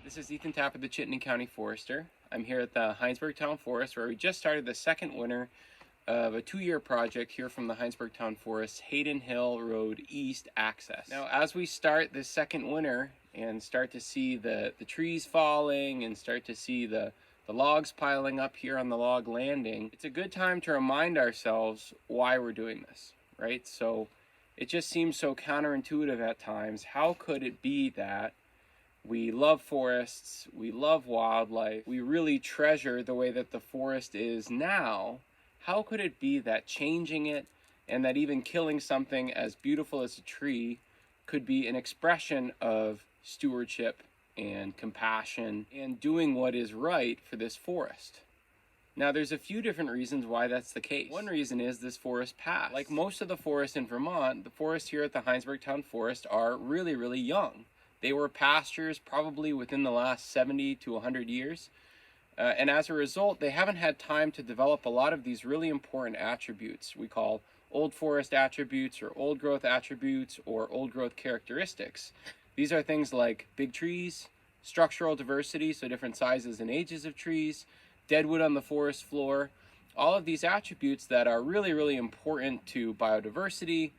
This is Ethan Tapper, the Chittenden County Forester. I'm here at the Hinesburg Town Forest, where we just started the second winter of a 2-year project here from the Hinesburg Town Forest Hayden Hill Road East access. Now, as we start this second winter and start to see the trees falling and start to see the logs piling up here on the log landing, it's a good time to remind ourselves why we're doing this, right? So it just seems so counterintuitive at times. How could it be that we love forests, we love wildlife, we really treasure the way that the forest is now? How could it be that changing it and that even killing something as beautiful as a tree could be an expression of stewardship and compassion and doing what is right for this forest? Now, there's a few different reasons why that's the case. One reason is this forest passed. Like most of the forests in Vermont, the forests here at the Hinesburg Town Forest are really, really young. They were pastures probably within the last 70 to 100 years. And as a result, they haven't had time to develop a lot of these really important attributes we call old forest attributes or old growth attributes or old growth characteristics. These are things like big trees, structural diversity, so different sizes and ages of trees, deadwood on the forest floor, all of these attributes that are really, really important to biodiversity,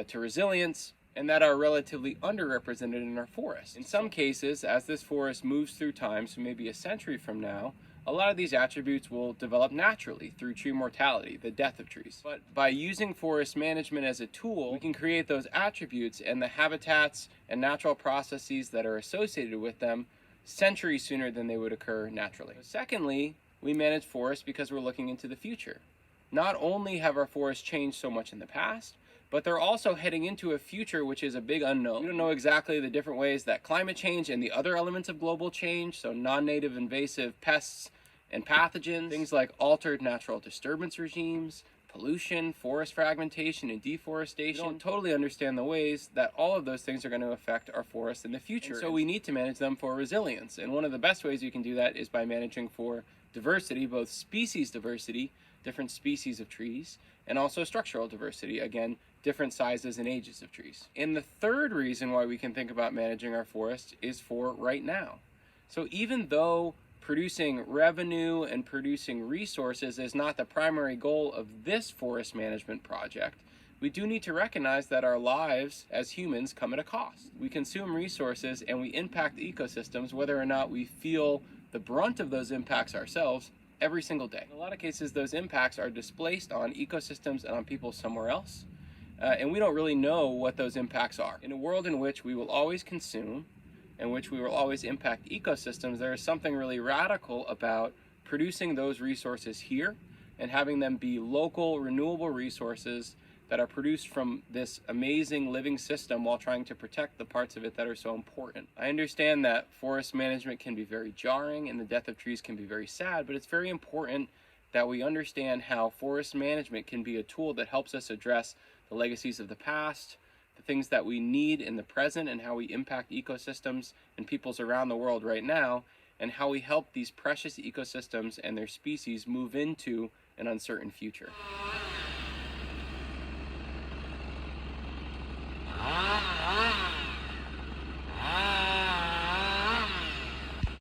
to resilience, and that are relatively underrepresented in our forests. In some cases, as this forest moves through time, so maybe a century from now, a lot of these attributes will develop naturally through tree mortality, the death of trees. But by using forest management as a tool, we can create those attributes and the habitats and natural processes that are associated with them centuries sooner than they would occur naturally. Secondly, we manage forests because we're looking into the future. Not only have our forests changed so much in the past, but they're also heading into a future which is a big unknown. We don't know exactly the different ways that climate change and the other elements of global change, so non-native invasive pests and pathogens, things like altered natural disturbance regimes, pollution, forest fragmentation, and deforestation. We don't totally understand the ways that all of those things are going to affect our forests in the future. And so we need to manage them for resilience. And one of the best ways you can do that is by managing for diversity, both species diversity, different species of trees, and also structural diversity, again, different sizes and ages of trees. And the third reason why we can think about managing our forests is for right now. So even though producing revenue and producing resources is not the primary goal of this forest management project, we do need to recognize that our lives as humans come at a cost. We consume resources and we impact ecosystems whether or not we feel the brunt of those impacts ourselves every single day. In a lot of cases, those impacts are displaced on ecosystems and on people somewhere else. And we don't really know what those impacts are. In a world in which we will always consume, in which we will always impact ecosystems, there is something really radical about producing those resources here and having them be local, renewable resources that are produced from this amazing living system while trying to protect the parts of it that are so important. I understand that forest management can be very jarring and the death of trees can be very sad, but it's very important that we understand how forest management can be a tool that helps us address the legacies of the past, the things that we need in the present, and how we impact ecosystems and peoples around the world right now, and how we help these precious ecosystems and their species move into an uncertain future.